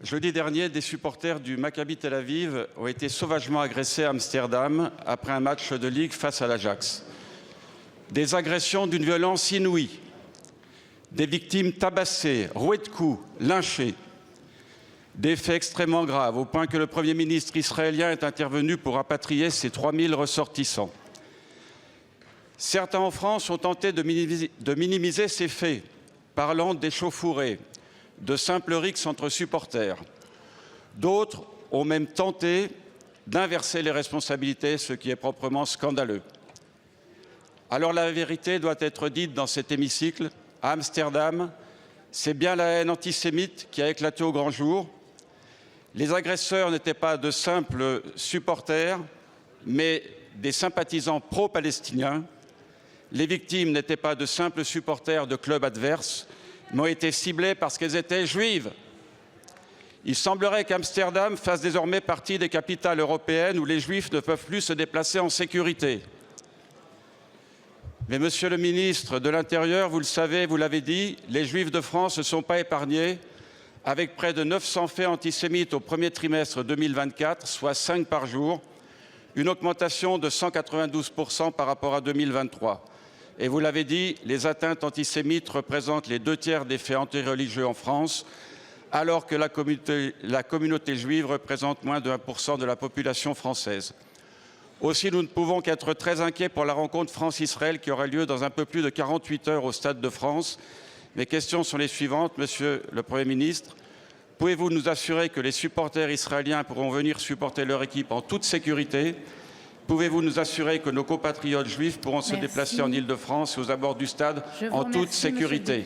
Jeudi dernier, des supporters du Maccabi Tel Aviv ont été sauvagement agressés à Amsterdam après un match de ligue face à l'Ajax. Des agressions d'une violence inouïe, des victimes tabassées, rouées de coups, lynchées. Des faits extrêmement graves, au point que le Premier ministre israélien est intervenu pour rapatrier ses 3000 ressortissants. Certains en France ont tenté de minimiser ces faits, parlant d'échauffourées, de simples rixes entre supporters. D'autres ont même tenté d'inverser les responsabilités, ce qui est proprement scandaleux. Alors la vérité doit être dite dans cet hémicycle. À Amsterdam, c'est bien la haine antisémite qui a éclaté au grand jour. Les agresseurs n'étaient pas de simples supporters, mais des sympathisants pro-palestiniens. Les victimes n'étaient pas de simples supporters de clubs adverses, mais ont été ciblées parce qu'elles étaient juives. Il semblerait qu'Amsterdam fasse désormais partie des capitales européennes où les juifs ne peuvent plus se déplacer en sécurité. Mais monsieur le ministre de l'Intérieur, vous le savez, vous l'avez dit, les juifs de France ne sont pas épargnés, avec près de 900 faits antisémites au premier trimestre 2024, soit 5 par jour, une augmentation de 192% par rapport à 2023. Et vous l'avez dit, les atteintes antisémites représentent les 2/3 des faits antireligieux en France, alors que la communauté juive représente moins de 1% de la population française. Aussi, nous ne pouvons qu'être très inquiets pour la rencontre France-Israël qui aura lieu dans un peu plus de 48 heures au Stade de France. Mes questions sont les suivantes, Monsieur le Premier ministre. Pouvez-vous nous assurer que les supporters israéliens pourront venir supporter leur équipe en toute sécurité ? Pouvez-vous nous assurer que nos compatriotes juifs pourront se déplacer en Île-de-France et aux abords du stade en toute sécurité ?